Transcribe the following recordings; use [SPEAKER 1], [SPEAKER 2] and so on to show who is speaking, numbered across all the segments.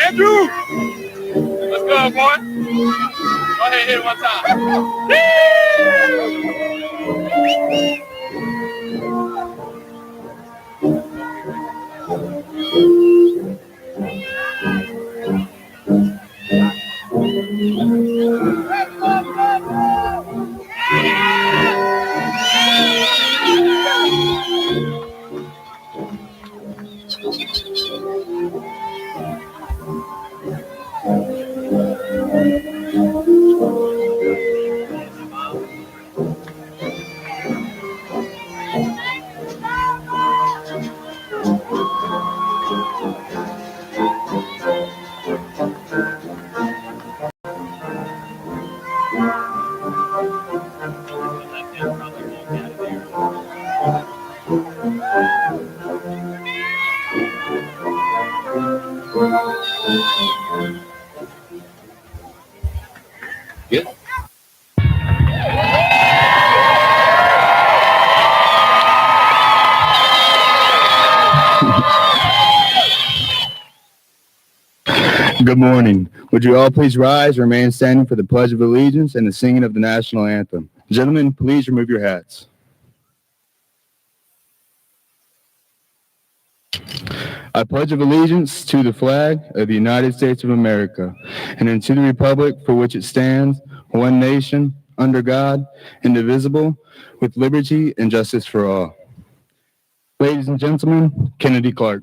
[SPEAKER 1] Andrew! Let's go, boy. Go ahead, hit it one time.
[SPEAKER 2] Good morning. Would you all please rise, remain standing for the Pledge of Allegiance and the singing of the National Anthem. Gentlemen, please remove your hats. I pledge of allegiance to the flag of the United States of America and to the republic for which it stands, one nation, under God, indivisible, with liberty and justice for all. Ladies and gentlemen, Kennedy Clark.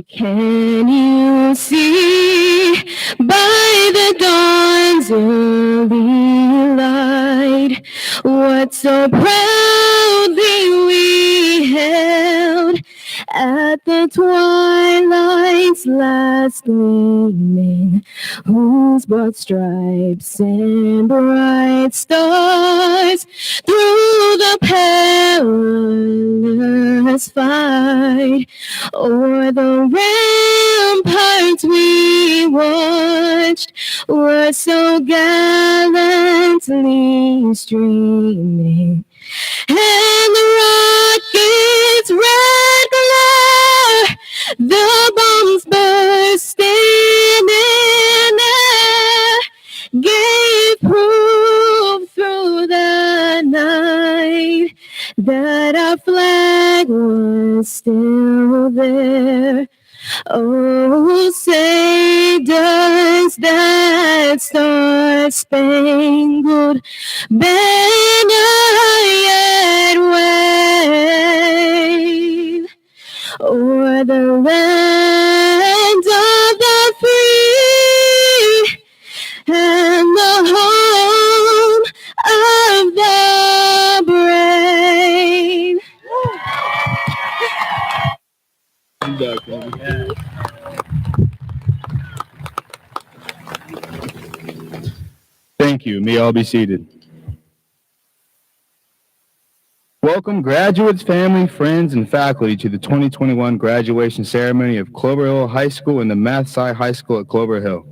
[SPEAKER 3] Can you see by the dawn's early light what so proudly we held at the twilight's last gleaming, whose broad stripes and bright stars through the perilous fight o'er the ramparts we watched were so gallantly streaming, and the rocket's red glare, the bombs bursting in air, gave proof through the night that our flag was still there. Oh, say does that star-spangled banner yet wave o'er the land of the free and the home of the brave?
[SPEAKER 2] Thank you. May all be seated. Welcome, graduates, family, friends, and faculty to the 2021 graduation ceremony of Clover Hill High School and the Math Sci High School at Clover Hill.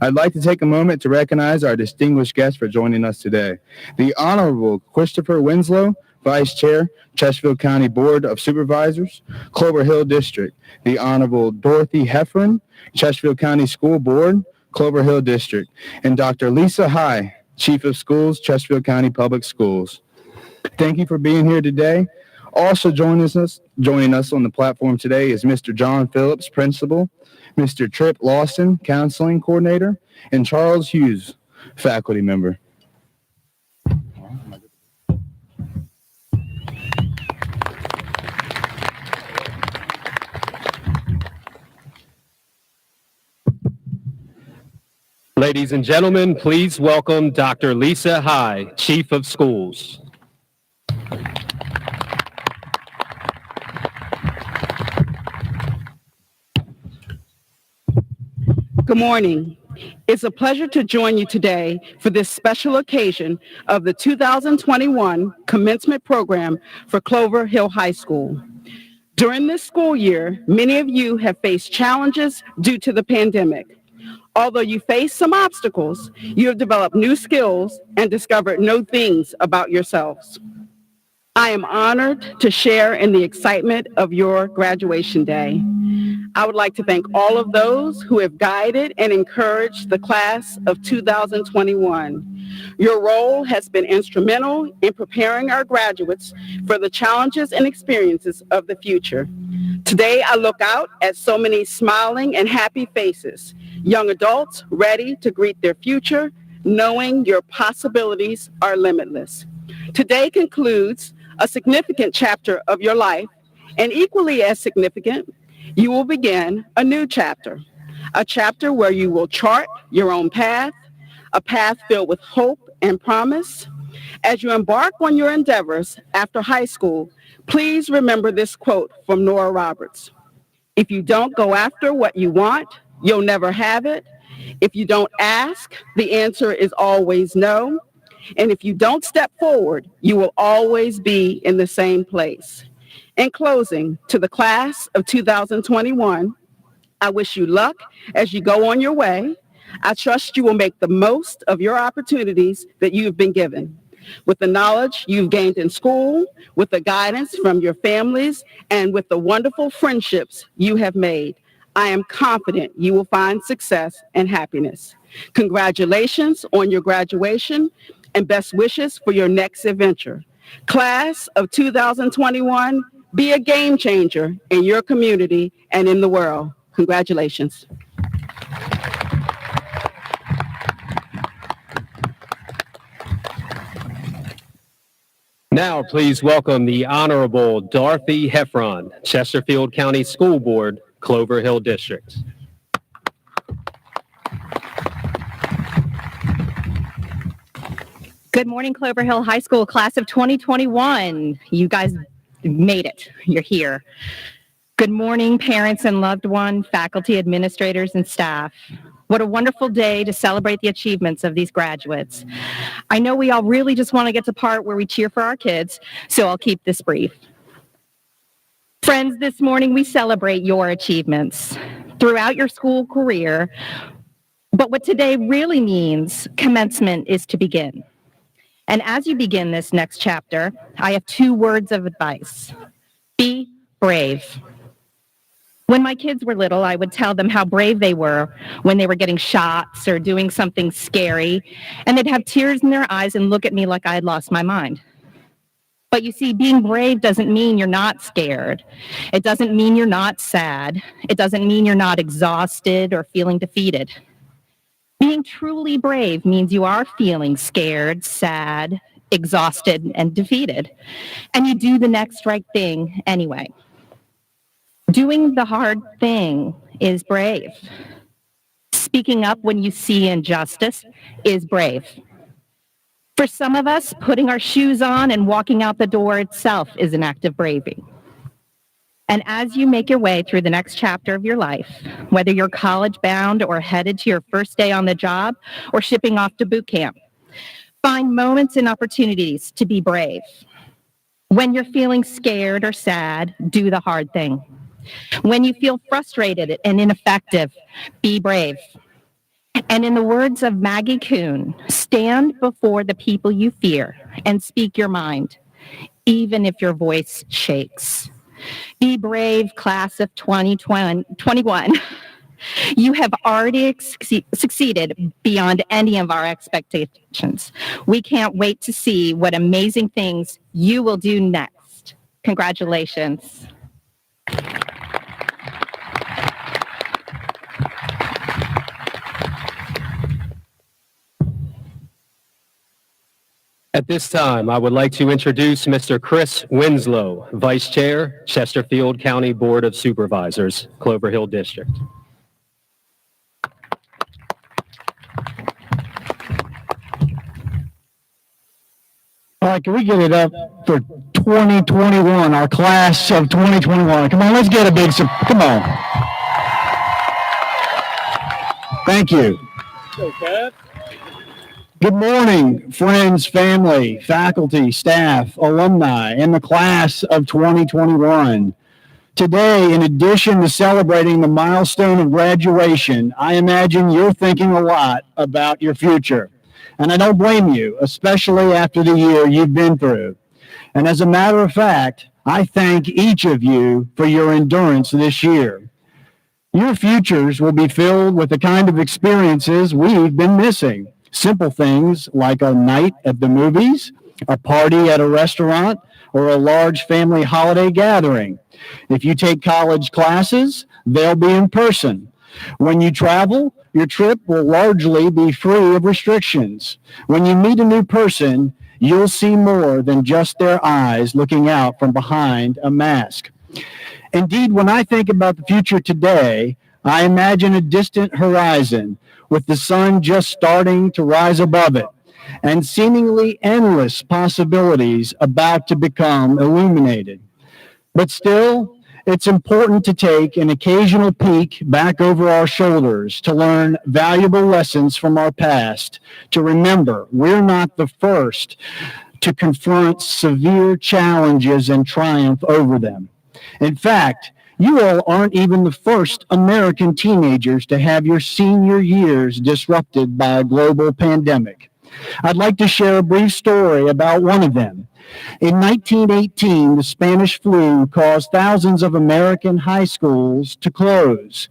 [SPEAKER 2] I'd like to take a moment to recognize our distinguished guests for joining us today. The Honorable Christopher Winslow, Vice Chair, Chesterfield County Board of Supervisors, Clover Hill District. The Honorable Dorothy Heffron, Chesterfield County School Board, Clover Hill District. And Dr. Lisa High, Chief of Schools, Chesterfield County Public Schools. Thank you for being here today. Also joining us on the platform today is Mr. John Phillips, Principal, Mr. Tripp Lawson, Counseling Coordinator, and Charles Hughes, Faculty Member.
[SPEAKER 4] Ladies and gentlemen, please welcome Dr. Lisa High, Chief of Schools.
[SPEAKER 5] Good morning. It's a pleasure to join you today for this special occasion of the 2021 commencement program for Clover Hill High School. During this school year, many of you have faced challenges due to the pandemic. Although you face some obstacles, you have developed new skills and discovered new things about yourselves. I am honored to share in the excitement of your graduation day. I would like to thank all of those who have guided and encouraged the class of 2021. Your role has been instrumental in preparing our graduates for the challenges and experiences of the future. Today, I look out at so many smiling and happy faces, young adults ready to greet their future, knowing your possibilities are limitless. Today concludes a significant chapter of your life, and equally as significant, you will begin a new chapter, a chapter where you will chart your own path, a path filled with hope and promise. As you embark on your endeavors after high school, please remember this quote from Nora Roberts. If you don't go after what you want, you'll never have it. If you don't ask, the answer is always no. And if you don't step forward, you will always be in the same place. In closing, to the class of 2021, I wish you luck as you go on your way. I trust you will make the most of your opportunities that you have been given. with the knowledge you've gained in school, with the guidance from your families, and with the wonderful friendships you have made. I am confident you will find success and happiness. Congratulations on your graduation and best wishes for your next adventure. Class of 2021, be a game changer in your community and in the world. Congratulations.
[SPEAKER 4] Now, please welcome the Honorable Dorothy Heffron, Chesterfield County School Board, Clover Hill District.
[SPEAKER 6] Good morning, Clover Hill High School, class of 2021. You guys made it. You're here. Good morning, parents and loved ones, faculty, administrators, and staff. What a wonderful day to celebrate the achievements of these graduates. I know we all really just want to get to the part where we cheer for our kids, so I'll keep this brief. Friends, this morning we celebrate your achievements throughout your school career, but what today really means, commencement, is to begin. And as you begin this next chapter, I have 2 words of advice. Be brave. When my kids were little, I would tell them how brave they were when they were getting shots or doing something scary, and they'd have tears in their eyes and look at me like I had lost my mind. But you see, being brave doesn't mean you're not scared. It doesn't mean you're not sad. It doesn't mean you're not exhausted or feeling defeated. Being truly brave means you are feeling scared, sad, exhausted, and defeated, and you do the next right thing anyway. Doing the hard thing is brave. Speaking up when you see injustice is brave. For some of us, putting our shoes on and walking out the door itself is an act of bravery. And as you make your way through the next chapter of your life, whether you're college bound or headed to your first day on the job or shipping off to boot camp, find moments and opportunities to be brave. When you're feeling scared or sad, do the hard thing. When you feel frustrated and ineffective, be brave. And in the words of Maggie Kuhn, stand before the people you fear and speak your mind, even if your voice shakes. Be brave, class of 2021. You have already succeeded beyond any of our expectations. We can't wait to see what amazing things you will do next. Congratulations.
[SPEAKER 4] At this time, I would like to introduce Mr. Chris Winslow, Vice Chair, Chesterfield County Board of Supervisors, Clover Hill District.
[SPEAKER 7] All right, can we get it up for 2021, our class of 2021? Come on, let's get a big, come on. Thank you.
[SPEAKER 1] Okay.
[SPEAKER 7] Good morning, friends, family, faculty, staff, alumni, and the class of 2021. Today, in addition to celebrating the milestone of graduation, I imagine you're thinking a lot about your future. And I don't blame you, especially after the year you've been through. And as a matter of fact, I thank each of you for your endurance this year. Your futures will be filled with the kind of experiences we've been missing. Simple things like a night at the movies, a party at a restaurant, or a large family holiday gathering. If you take college classes, they'll be in person. When you travel, your trip will largely be free of restrictions. When you meet a new person, you'll see more than just their eyes looking out from behind a mask. Indeed, when I think about the future today, I imagine a distant horizon with the sun just starting to rise above it and seemingly endless possibilities about to become illuminated. But still, it's important to take an occasional peek back over our shoulders to learn valuable lessons from our past, to remember we're not the first to confront severe challenges and triumph over them. In fact, you all aren't even the first American teenagers to have your senior years disrupted by a global pandemic. I'd like to share a brief story about one of them. In 1918, the Spanish flu caused thousands of American high schools to close.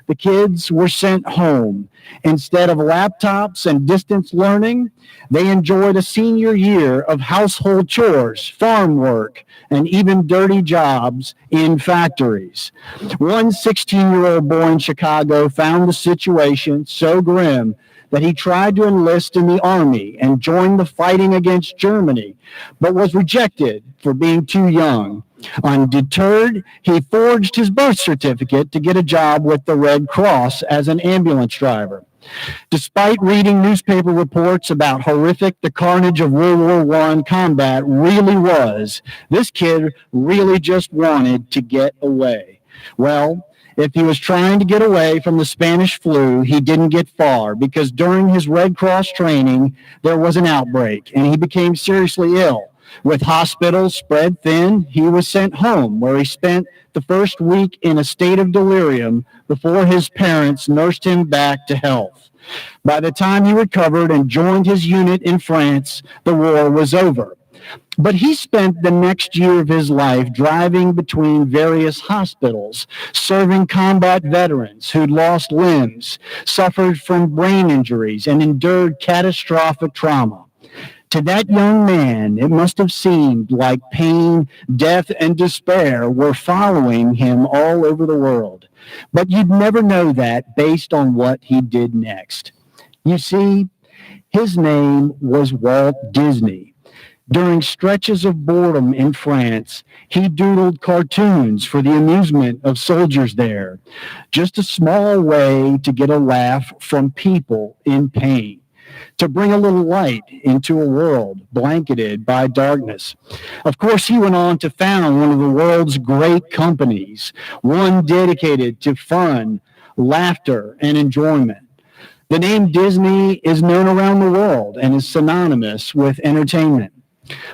[SPEAKER 7] The kids were sent home. Instead of laptops and distance learning, they enjoyed a senior year of household chores, farm work, and even dirty jobs in factories. One 16-year-old boy in Chicago found the situation so grim that he tried to enlist in the army and join the fighting against Germany, but was rejected for being too young. Undeterred, he forged his birth certificate to get a job with the Red Cross as an ambulance driver. Despite reading newspaper reports about horrific the carnage of World War I combat really was, this kid really just wanted to get away. Well, if he was trying to get away from the Spanish flu, he didn't get far because during his Red Cross training, there was an outbreak and he became seriously ill. With hospitals spread thin, he was sent home, where he spent the first week in a state of delirium before his parents nursed him back to health. By the time he recovered and joined his unit in France, the war was over. But he spent the next year of his life driving between various hospitals, serving combat veterans who'd lost limbs, suffered from brain injuries, and endured catastrophic trauma. To that young man, it must have seemed like pain, death, and despair were following him all over the world. But you'd never know that based on what he did next. You see, his name was Walt Disney. During stretches of boredom in France, he doodled cartoons for the amusement of soldiers there. Just a small way to get a laugh from people in pain, to bring a little light into a world blanketed by darkness. Of course, he went on to found one of the world's great companies, one dedicated to fun, laughter, and enjoyment. The name Disney is known around the world and is synonymous with entertainment.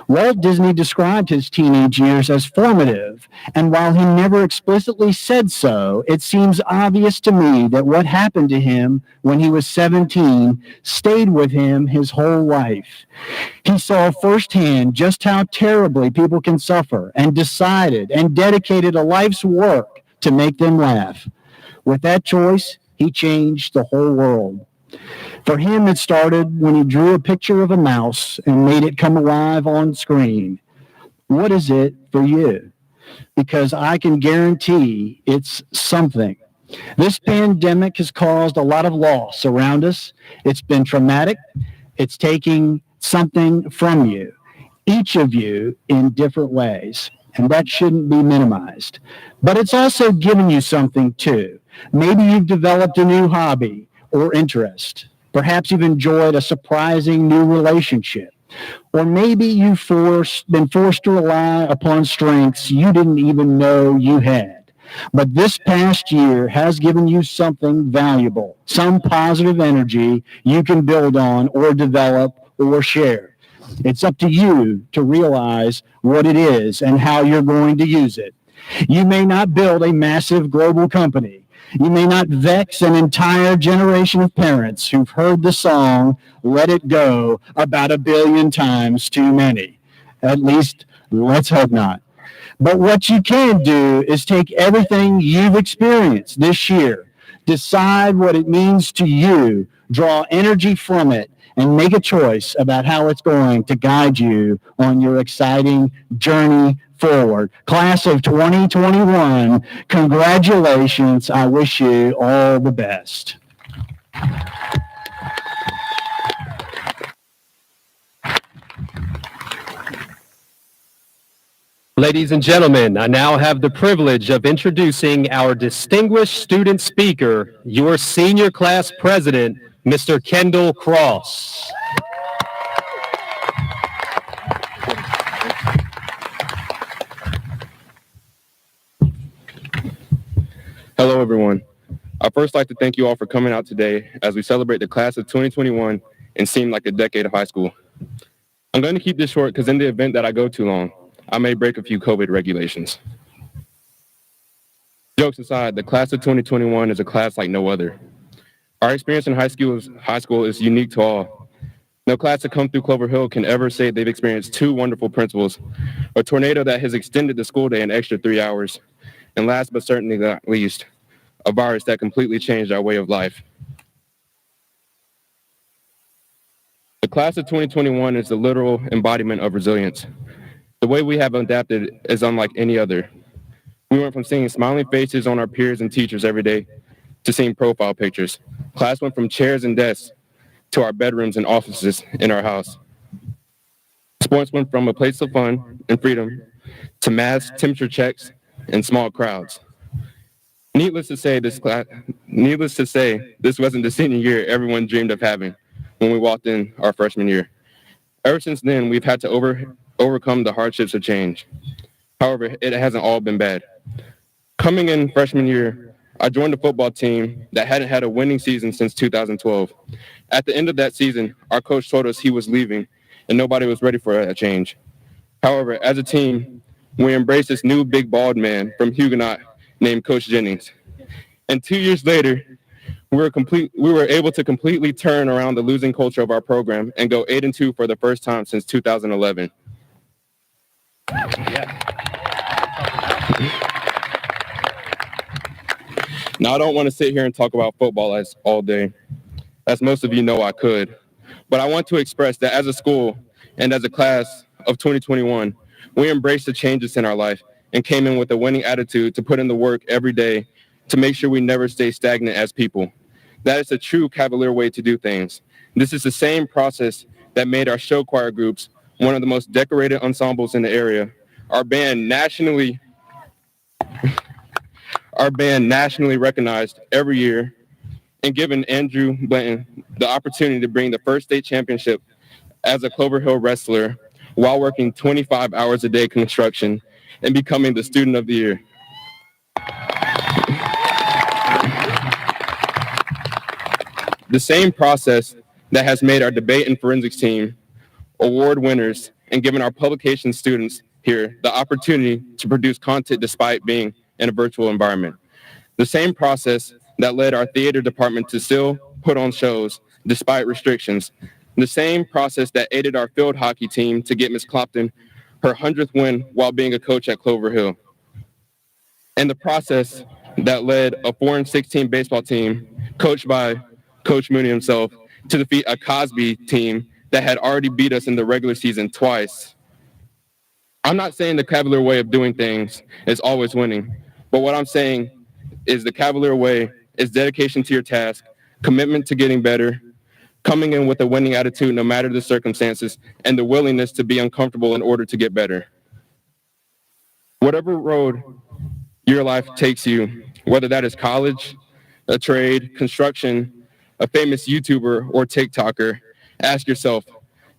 [SPEAKER 7] Walt Disney described his teenage years as formative, and while he never explicitly said so, it seems obvious to me that what happened to him when he was 17 stayed with him his whole life. He saw firsthand just how terribly people can suffer and decided and dedicated a life's work to make them laugh. With that choice, he changed the whole world. For him, it started when he drew a picture of a mouse and made it come alive on screen. What is it for you? Because I can guarantee it's something. This pandemic has caused a lot of loss around us. It's been traumatic. It's taking something from you, each of you in different ways, and that shouldn't be minimized. But it's also given you something too. Maybe you've developed a new hobby or interest. Perhaps you've enjoyed a surprising new relationship. Or maybe you've been forced to rely upon strengths you didn't even know you had. But this past year has given you something valuable, some positive energy you can build on or develop or share. It's up to you to realize what it is and how you're going to use it. You may not build a massive global company. You may not vex an entire generation of parents who've heard the song, Let It Go, about 1 billion times too many. At least, let's hope not. But what you can do is take everything you've experienced this year, decide what it means to you, draw energy from it, and make a choice about how it's going to guide you on your exciting journey forward. Class of 2021, congratulations. I wish you all the best.
[SPEAKER 4] Ladies and gentlemen, I now have the privilege of introducing our distinguished student speaker, your senior class president, Mr. Kendall Cross.
[SPEAKER 8] Hello, everyone. I'd first like to thank you all for coming out today as we celebrate the class of 2021 and seem like a decade of high school. I'm going to keep this short because in the event that I go too long, I may break a few COVID regulations. Jokes aside, the class of 2021 is a class like no other. Our experience in high school is unique to all. No class to come through Clover Hill can ever say they've experienced two wonderful principals, a tornado that has extended the school day an extra 3 hours, and last but certainly not least, a virus that completely changed our way of life. The class of 2021 is the literal embodiment of resilience. The way we have adapted is unlike any other. We went from seeing smiling faces on our peers and teachers every day to seeing profile pictures. Class went from chairs and desks to our bedrooms and offices in our house. Sports went from a place of fun and freedom to mass temperature checks and small crowds. Needless to say, this wasn't the senior year everyone dreamed of having when we walked in our freshman year. Ever since then, we've had to overcome the hardships of change. However, it hasn't all been bad. Coming in freshman year, I joined a football team that hadn't had a winning season since 2012. At the end of that season, our coach told us he was leaving and nobody was ready for a change. However, as a team, we embraced this new big bald man from Huguenot named Coach Jennings. And 2 years later, we were able to completely turn around the losing culture of our program and go 8-2 for the first time since 2011. Now, I don't want to sit here and talk about football all day, as most of you know I could, but I want to express that as a school and as a class of 2021, we embraced the changes in our life and came in with a winning attitude to put in the work every day to make sure we never stay stagnant as people. That is a true Cavalier way to do things. This is the same process that made our show choir groups one of the most decorated ensembles in the area. Our band nationally recognized every year, and given Andrew Blanton the opportunity to bring the first state championship as a Clover Hill wrestler while working 25 hours a day construction and becoming the student of the year. The same process that has made our debate and forensics team award winners and given our publication students here the opportunity to produce content despite being in a virtual environment. The same process that led our theater department to still put on shows despite restrictions. The same process that aided our field hockey team to get Ms. Clopton her 100th win while being a coach at Clover Hill. And the process that led a 4-16 baseball team coached by Coach Mooney himself to defeat a Cosby team that had already beat us in the regular season twice. I'm not saying the Cavalier way of doing things is always winning, but what I'm saying is the Cavalier way is dedication to your task, commitment to getting better, coming in with a winning attitude no matter the circumstances, and the willingness to be uncomfortable in order to get better. Whatever road your life takes you, whether that is college, a trade, construction, a famous YouTuber or TikToker, ask yourself,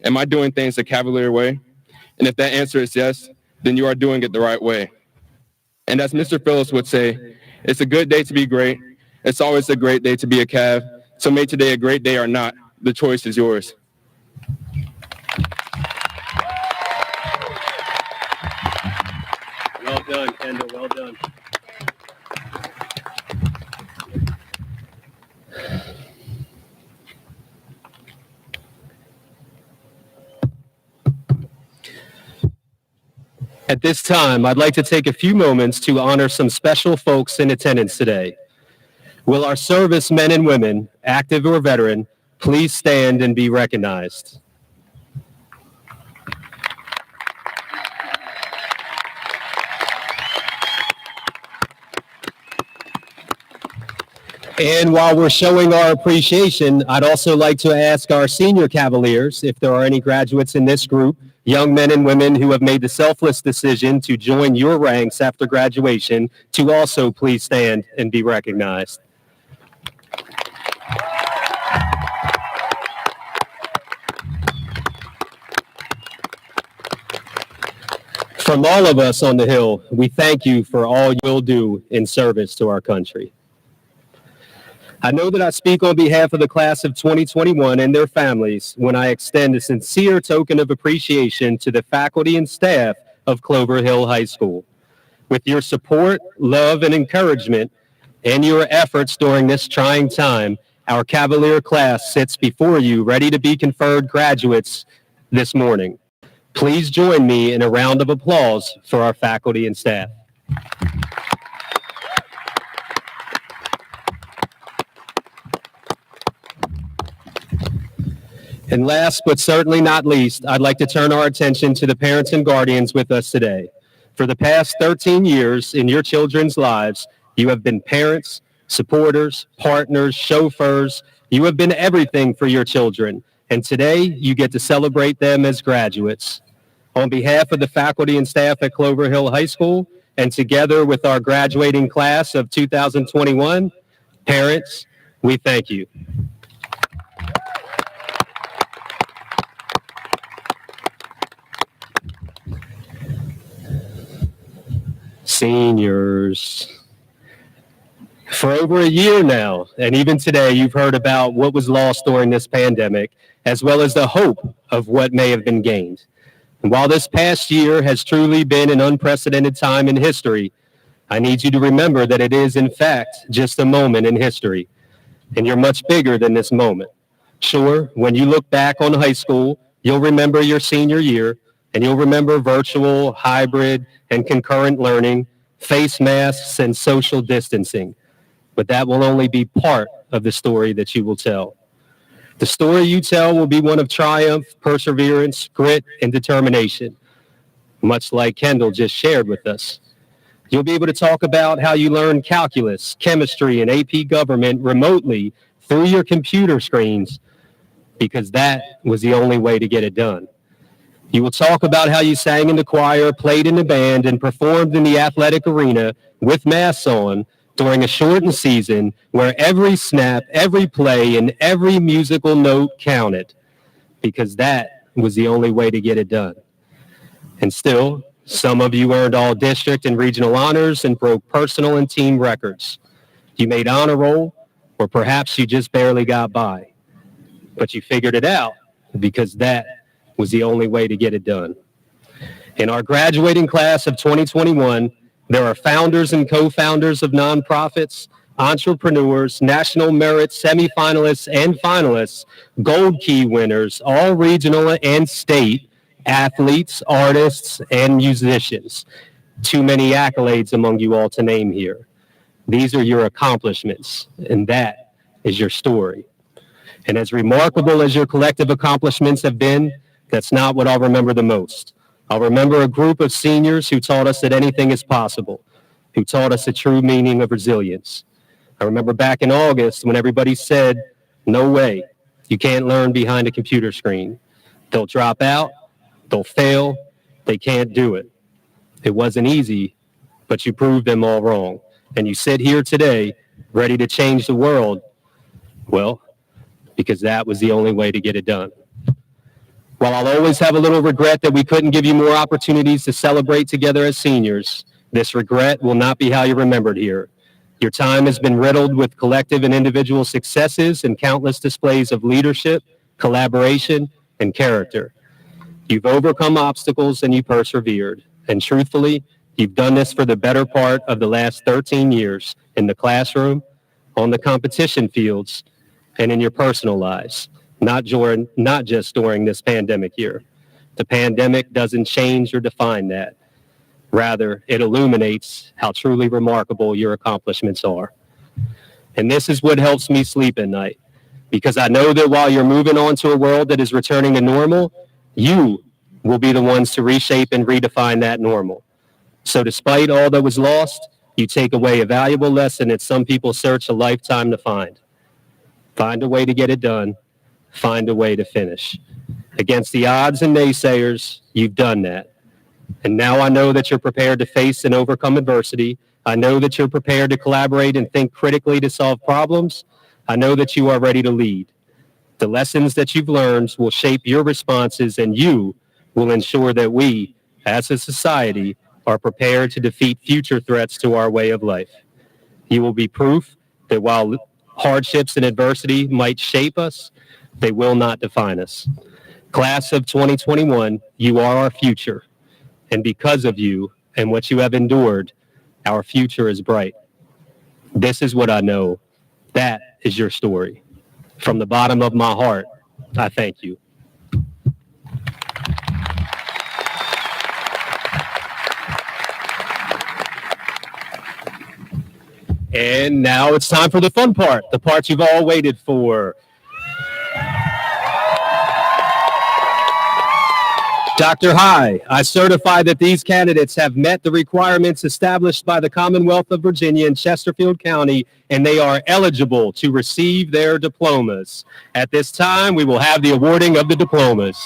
[SPEAKER 8] am I doing things the Cavalier way? And if that answer is yes, then you are doing it the right way. And as Mr. Phillips would say, it's a good day to be great. It's always a great day to be a Cav. So make today a great day or not. The choice is yours.
[SPEAKER 4] Well done, Kendall. Well done. At this time, I'd like to take a few moments to honor some special folks in attendance today. Will our service men and women, active or veteran, please stand and be recognized? And while we're showing our appreciation, I'd also like to ask our senior Cavaliers, if there are any graduates in this group, young men and women who have made the selfless decision to join your ranks after graduation, to also please stand and be recognized. From all of us on the Hill, we thank you for all you'll do in service to our country. I know that I speak on behalf of the class of 2021 and their families when I extend a sincere token of appreciation to the faculty and staff of Clover Hill High School. With your support, love, and encouragement, and your efforts during this trying time, our Cavalier class sits before you, ready to be conferred graduates this morning. Please join me in a round of applause for our faculty and staff. And last but certainly not least, I'd like to turn our attention to the parents and guardians with us today. For the past 13 years in your children's lives, you have been parents, supporters, partners, chauffeurs. You have been everything for your children. And today, you get to celebrate them as graduates. On behalf of the faculty and staff at Clover Hill High School, and together with our graduating class of 2021, parents, we thank you. Seniors. For over a year now, and even today, you've heard about what was lost during this pandemic, as well as the hope of what may have been gained. And while this past year has truly been an unprecedented time in history, I need you to remember that it is, in fact, just a moment in history. And you're much bigger than this moment. Sure, when you look back on high school, you'll remember your senior year, and you'll remember virtual, hybrid, and concurrent learning, face masks, and social distancing. But that will only be part of the story that you will tell. The story you tell will be one of triumph, perseverance, grit, and determination, much like Kendall just shared with us. You'll be able to talk about how you learned calculus, chemistry, and AP government remotely through your computer screens, because that was the only way to get it done. You will talk about how you sang in the choir, played in the band, and performed in the athletic arena with masks on during a shortened season where every snap, every play, and every musical note counted, because that was the only way to get it done. And still, some of you earned all district and regional honors and broke personal and team records. You made honor roll, or perhaps you just barely got by. But you figured it out, because that was the only way to get it done. In our graduating class of 2021, there are founders and co-founders of nonprofits, entrepreneurs, national merit semifinalists and finalists, gold key winners, all regional and state, athletes, artists, and musicians. Too many accolades among you all to name here. These are your accomplishments, and that is your story. And as remarkable as your collective accomplishments have been, that's not what I'll remember the most. I'll remember a group of seniors who taught us that anything is possible, who taught us the true meaning of resilience. I remember back in August when everybody said, no way, you can't learn behind a computer screen. They'll drop out, they'll fail, they can't do it. It wasn't easy, but you proved them all wrong. And you sit here today ready to change the world, well, because that was the only way to get it done. While I'll always have a little regret that we couldn't give you more opportunities to celebrate together as seniors, this regret will not be how you're remembered here. Your time has been riddled with collective and individual successes and countless displays of leadership, collaboration, and character. You've overcome obstacles and you persevered. And truthfully, you've done this for the better part of the last 13 years in the classroom, on the competition fields, and in your personal lives. Not just during this pandemic year. The pandemic doesn't change or define that. Rather, it illuminates how truly remarkable your accomplishments are. And this is what helps me sleep at night, because I know that while you're moving on to a world that is returning to normal, you will be the ones to reshape and redefine that normal. So despite all that was lost, you take away a valuable lesson that some people search a lifetime to find. Find a way to get it done. Find a way to finish. Against the odds and naysayers, you've done that. And now I know that you're prepared to face and overcome adversity. I know that you're prepared to collaborate and think critically to solve problems. I know that you are ready to lead. The lessons that you've learned will shape your responses, and you will ensure that we, as a society, are prepared to defeat future threats to our way of life. You will be proof that while hardships and adversity might shape us, they will not define us. Class of 2021, you are our future. And because of you and what you have endured, our future is bright. This is what I know. That is your story. From the bottom of my heart, I thank you. And now it's time for the fun part, the part you've all waited for. Dr. High, I certify that these candidates have met the requirements established by the Commonwealth of Virginia and Chesterfield County, and they are eligible to receive their diplomas. At this time, we will have the awarding of the diplomas.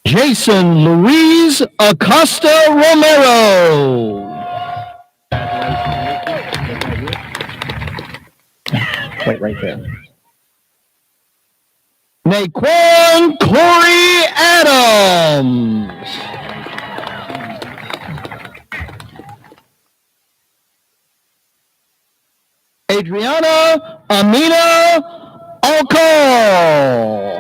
[SPEAKER 7] Jason Luis Acosta Romero. Wait, right there. Naquan Corey Adams. Adriana Amina Alcor.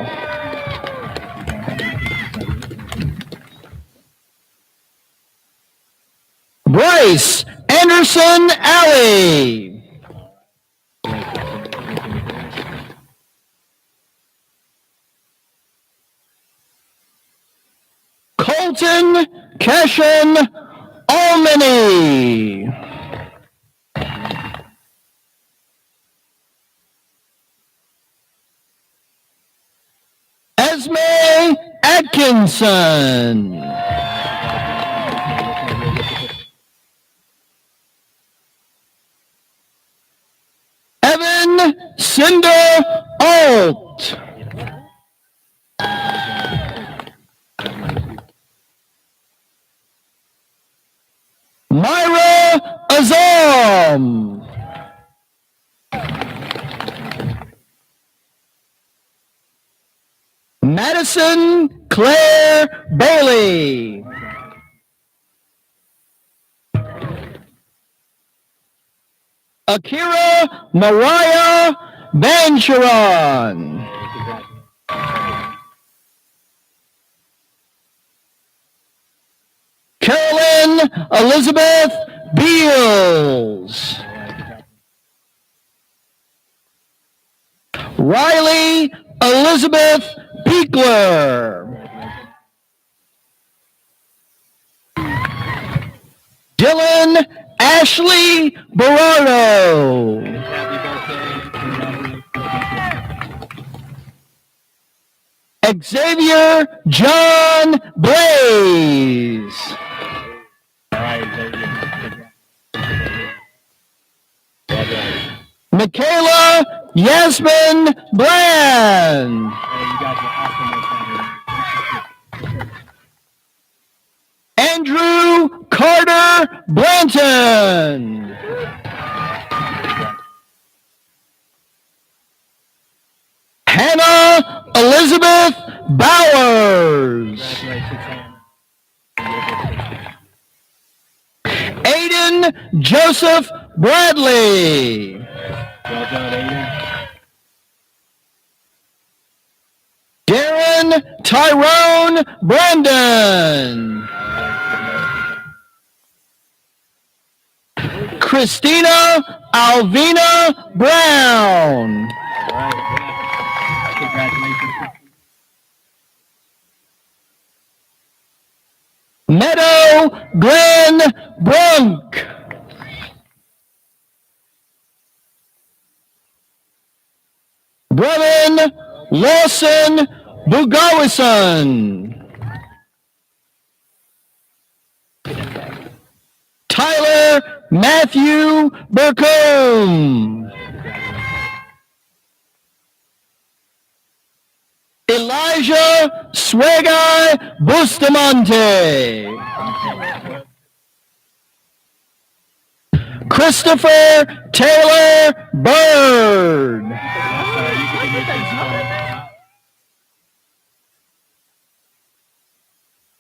[SPEAKER 7] Bryce Anderson Alley. Colton Cashin Almany. Esme Atkinson. Evan Cinder Alt. Myra Azam. Madison Claire Bailey. Akira Mariah Bancharan. Carolyn Elizabeth Beals. Riley Elizabeth Piekler. Dylan Ashley Berardo. Xavier John Blaze. Michaela Yasmin Bland. Andrew Carter Blanton. Hannah Elizabeth Bowers. Aiden Joseph Bradley.
[SPEAKER 4] Well done, Aiden.
[SPEAKER 7] Darren Tyrone Brandon. Christina Alvina Brown. Meadow Glenn Brunk. Brevin Lawson Bugawison. Tyler Matthew Burcombe. Elijah Swegai Bustamante. Christopher Taylor Bird.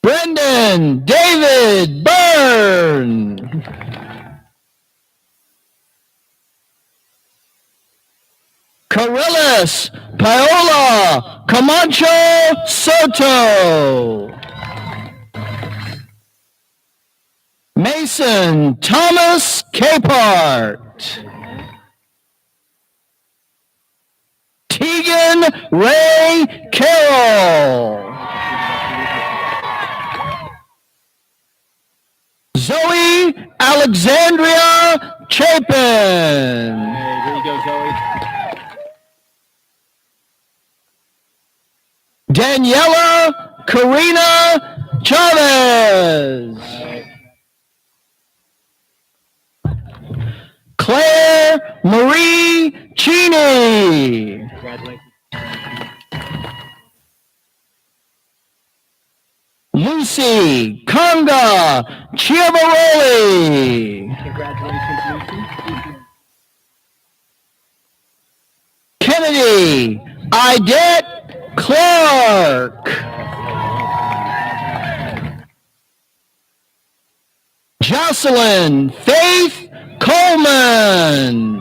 [SPEAKER 7] Brendan David Byrne. Corellis Paola Camacho Soto. Mason Thomas Capart. Tegan Ray Carroll. Zoe Alexandria Chapin.
[SPEAKER 4] Here you go, Zoe.
[SPEAKER 7] Daniela Karina Chavez. Claire Marie Cheney. Lucy Conga Chiavaroli. Kennedy Idette Clark. Jocelyn Faith Coleman.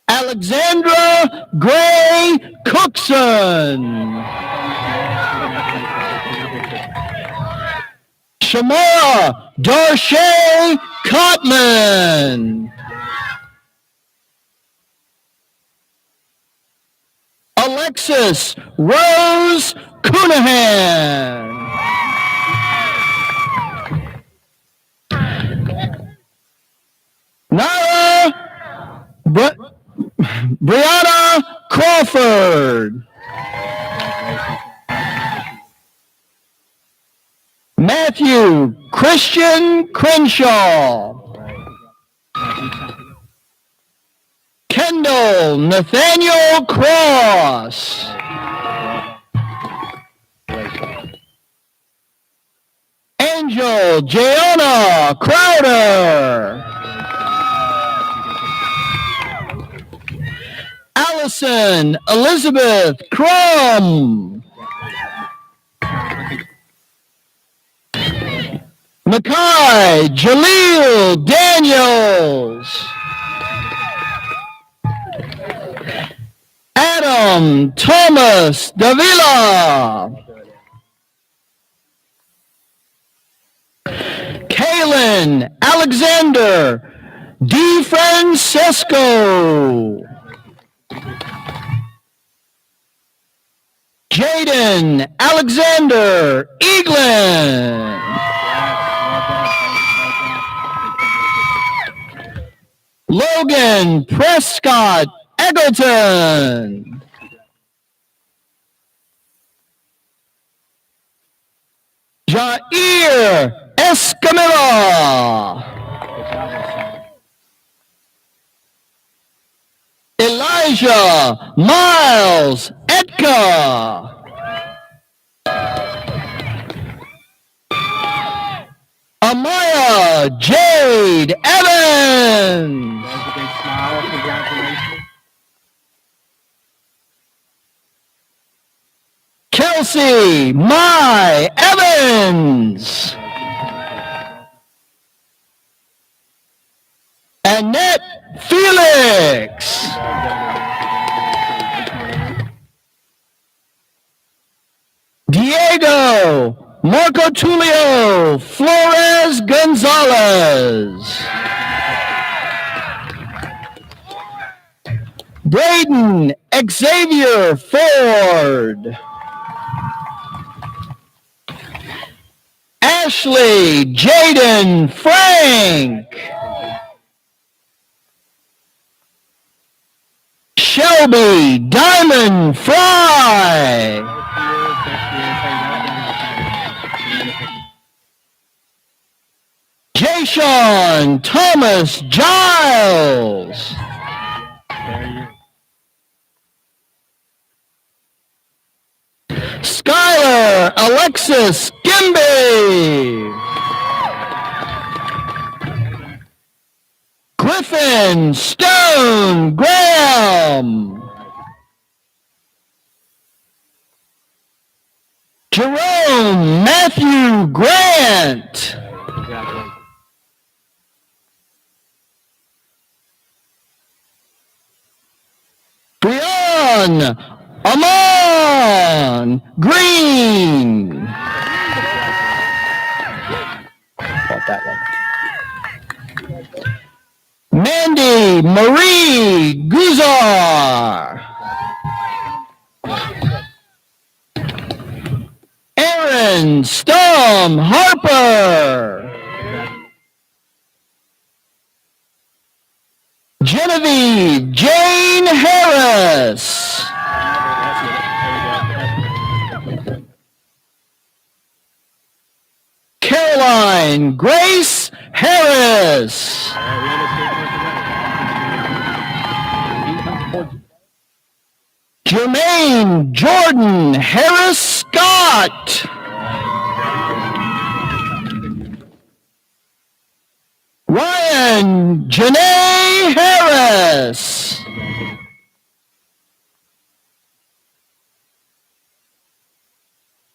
[SPEAKER 7] Alexandra Gray Cookson. Shamora Darche Cotman. Alexis Rose Coonahan. Nara Brianna Crawford. Matthew Christian Crenshaw. Kendall Nathaniel Cross. Angel Jayona Crowder. Allison Elizabeth Crum. Makai Jaleel Daniels. Adam Thomas Davila. Kaylin Alexander Di Francesco. Jaden Alexander Eaglin. Logan Prescott Eggleton. Jair Escamilla. Elijah Miles Etka. Amaya Jade Evans. Kelsey Mai Evans. Annette Felix. Diego Marco Tulio Flores Gonzalez. Braden Xavier Ford. Ashley Jaden Frank. Shelby Diamond Fry. Jayshawn Thomas Giles. Skylar Alexis Gimby. Griffin Stone Graham. Jerome Matthew Grant. Brian Amon Green. Mandy Marie Guzar. Aaron Storm Harper. Genevieve Jane Harris. Caroline Grace Harris. Jermaine Jordan Harris Scott. Ryan Janae Harris.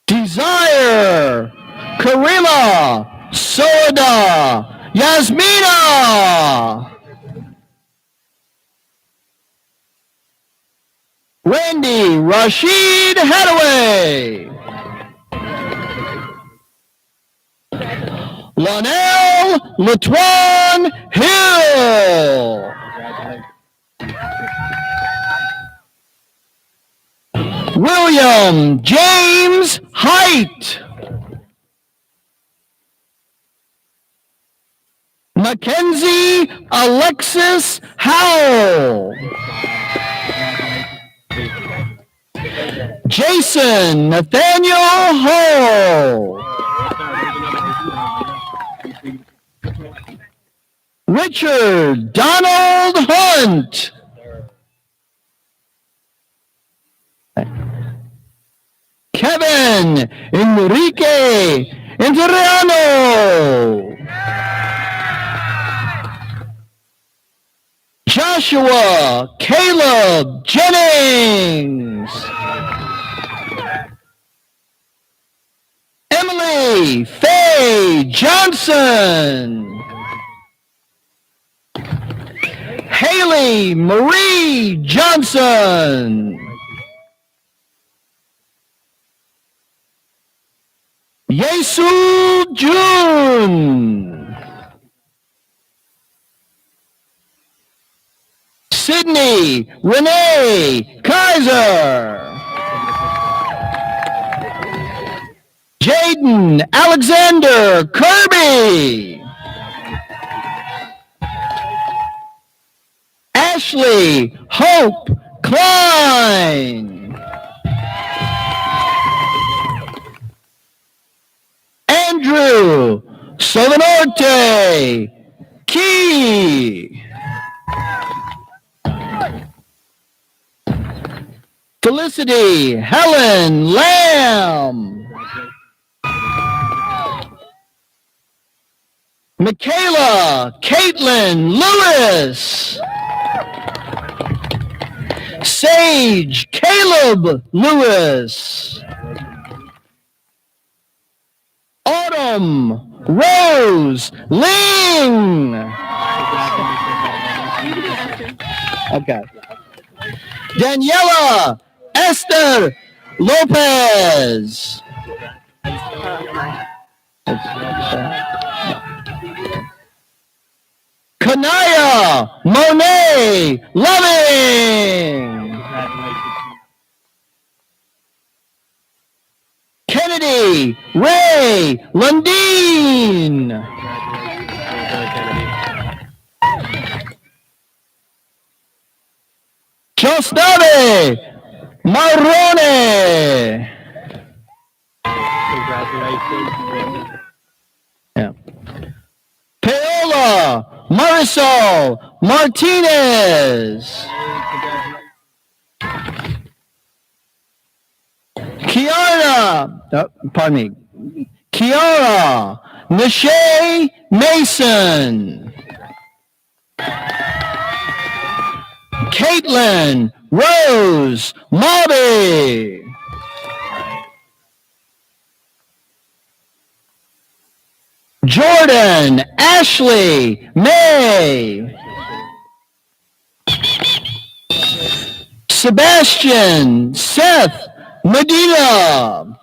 [SPEAKER 7] Desire Karima Soda Yasmina. Wendy Rashid Hadaway. Lonell Latwan Hill. William James Height. Mackenzie Alexis Howell. Jason Nathaniel Hall. Richard Donald Hunt. Kevin Enrique Interiano. Joshua Caleb Jennings. Emily Faye Johnson. Haley Marie Johnson. Yesu June. Sydney Renee Kaiser. Jaden Alexander Kirby. Ashley Hope Klein. Andrew Solonorte Key. Felicity Helen Lamb. Michaela Caitlin Lewis. Sage Caleb Lewis. Autumn Rose Ling. Okay. Daniela Esther Lopez. Kanaya Monet Loving. Kennedy Ray Lundeen. Jostave Marrone. Yeah. Paola Marisol Martinez. Kiara Nishay Mason. Caitlin Rose Mobby. Jordan Ashley May. Sebastian Seth Medina.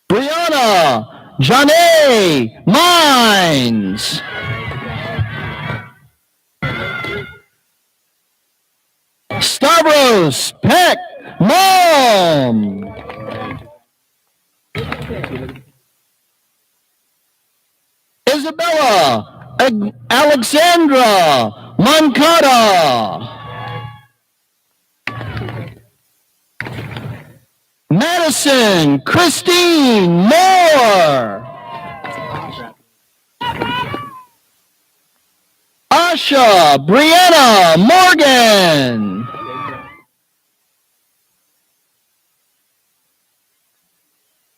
[SPEAKER 7] Brianna Janae Mines. Stavros Peck Mom. Isabella Alexandra Moncada. Madison Christine Moore. Asha Brianna Morgan.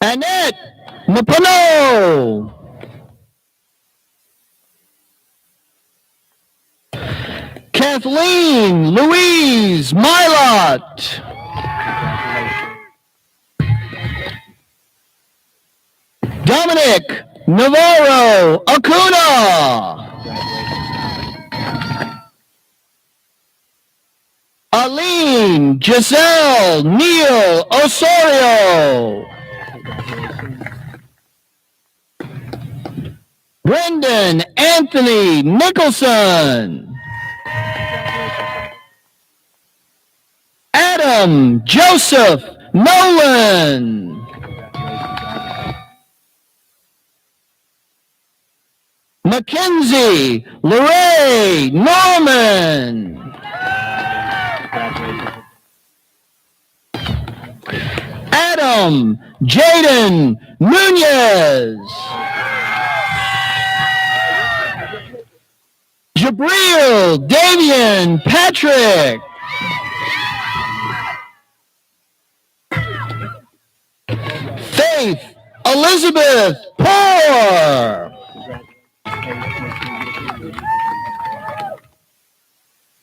[SPEAKER 7] Annette Napano. Kathleen Louise Milot. Dominic Navarro Acuna. Aline Giselle Neal Osorio. Brendan Anthony Nicholson. Adam Joseph Nolan. Mackenzie Lorraine Norman. Adam Jaden Nunez. Jabril Davian Patrick. Faith Elizabeth Poor.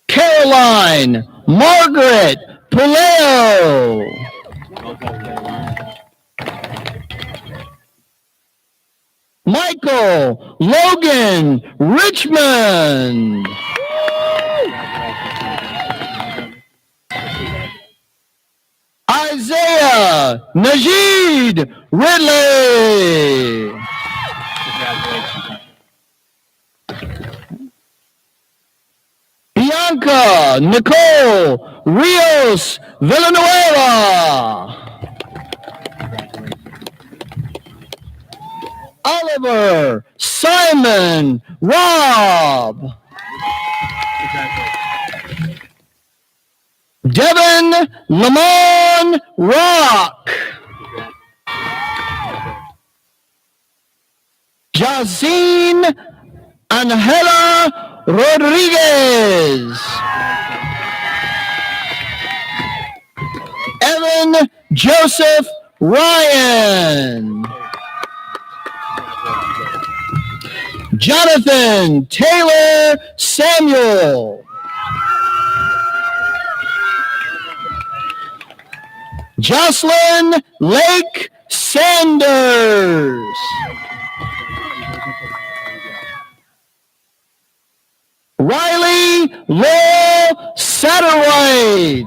[SPEAKER 7] Caroline Margaret Puleo. Michael Logan Richmond. Isaiah Najid Ridley. Bianca Nicole Rios Villanueva. Oliver Simon Robb. Devin Lamont Rock. Jazine Angela Rodriguez. Evan Joseph Ryan. Jonathan Taylor Samuel. Jocelyn Lake Sanders. Riley Lowell Satterwhite.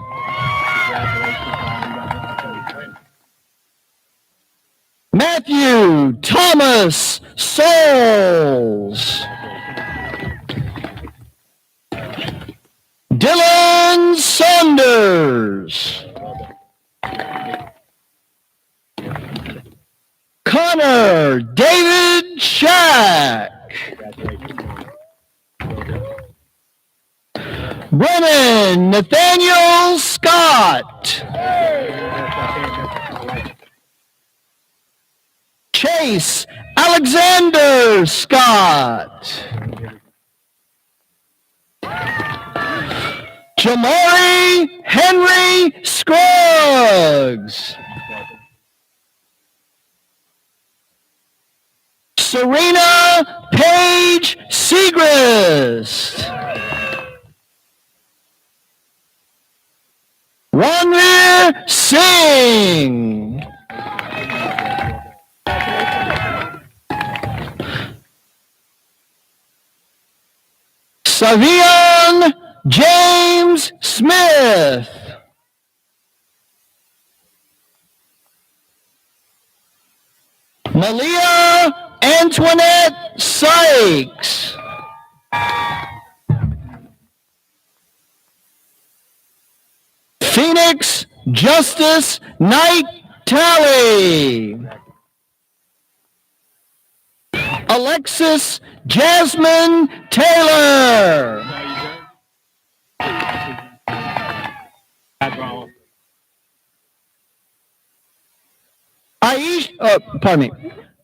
[SPEAKER 7] Matthew Thomas Souls. Dylan Saunders. Connor David Shack. Brennan Nathaniel Scott. Chase Alexander Scott. Jamari Henry Scruggs. Serena Paige Segrist. Ranveer Singh. Savion James Smith. Malia Antoinette Sykes. Phoenix Justice Knight Talley. Alexis Jasmine Taylor.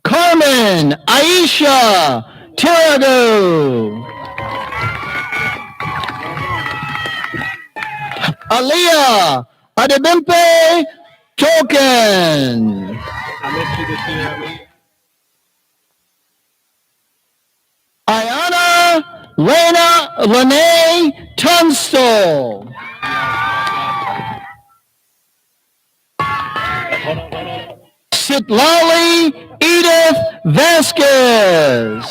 [SPEAKER 7] Carmen Aisha Tirado. Aliyah Adebimpe Token. Ayana Lene Tunstall. Sitlali Edith Vasquez.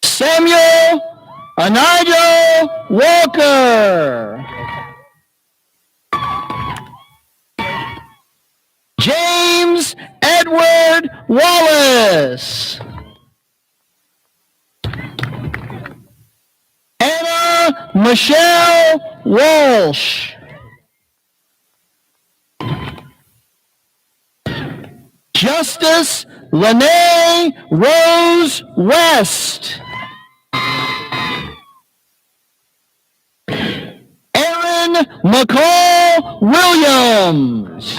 [SPEAKER 7] Samuel Anijo Walker. James Edward Wallace. Anna Michelle Walsh. Justice Lene Rose West. Aaron McCall Williams.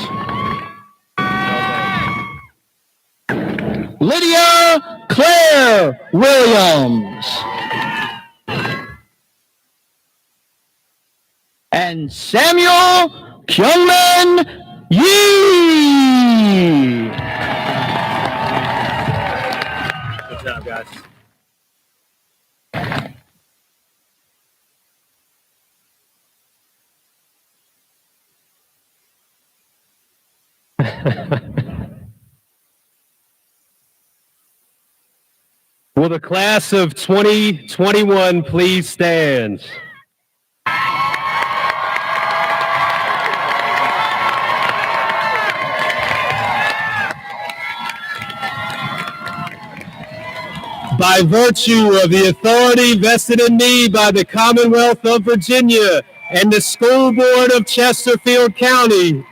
[SPEAKER 7] Lydia Claire Williams. And Samuel Kyungman Yee.
[SPEAKER 4] Good job, guys. Will the class of 2021 please stand? By virtue of the authority vested in me by the Commonwealth of Virginia and the School Board of Chesterfield County,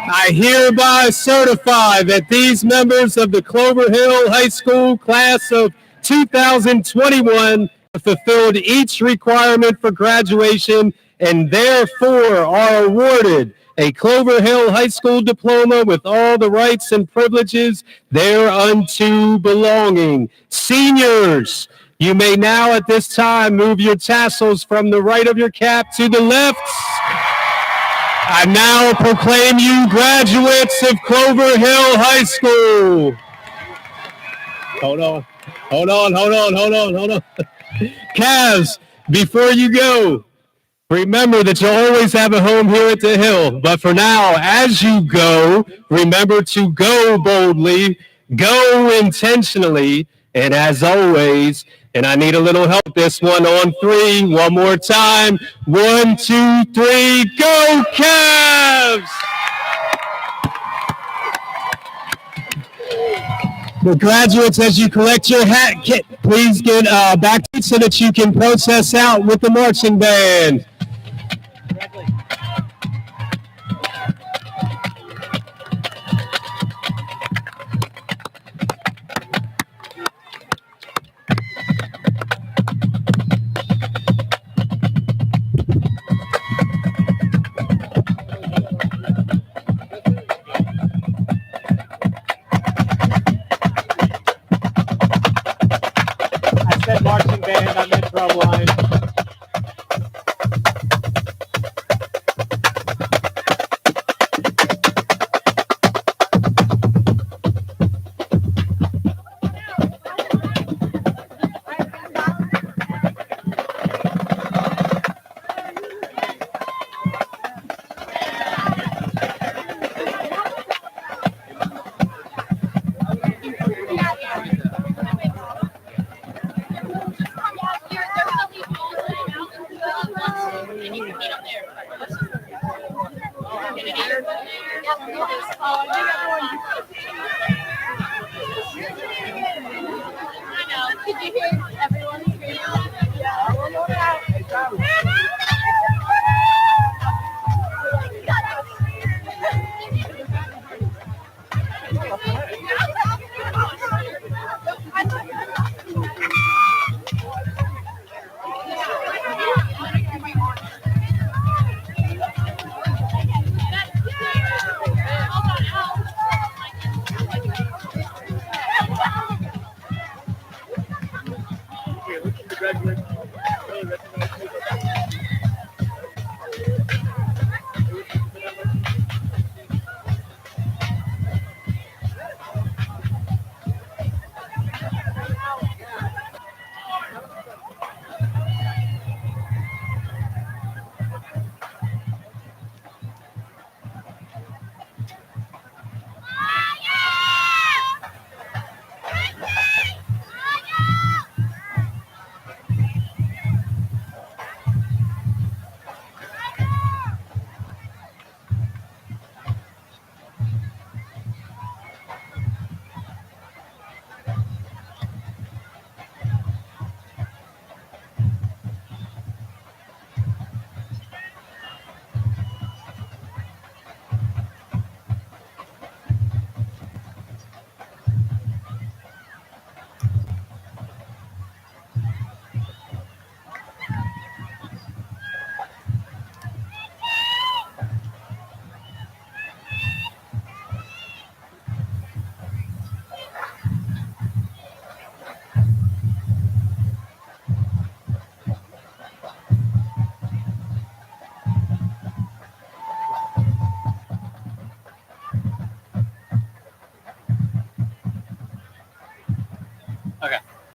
[SPEAKER 4] I hereby certify that these members of the Clover Hill High School class of 2021 have fulfilled each requirement for graduation and therefore are awarded a Clover Hill High School diploma with all the rights and privileges thereunto belonging. Seniors, you may now at this time move your tassels from the right of your cap to the left. I now proclaim you graduates of Clover Hill High School. Hold on. Cavs, before you go, remember that you'll always have a home here at the Hill. But for now, as you go, remember to go boldly, go intentionally, and as always, And I need a little help this one on 3. One more time. 1, 2, 3, go Cavs!
[SPEAKER 7] The graduates, as you collect your hat kit, please get back to it so that you can process out with the marching band. I said marching band, I meant drum line.
[SPEAKER 3] Did you hear everyone scream?
[SPEAKER 1] Okay.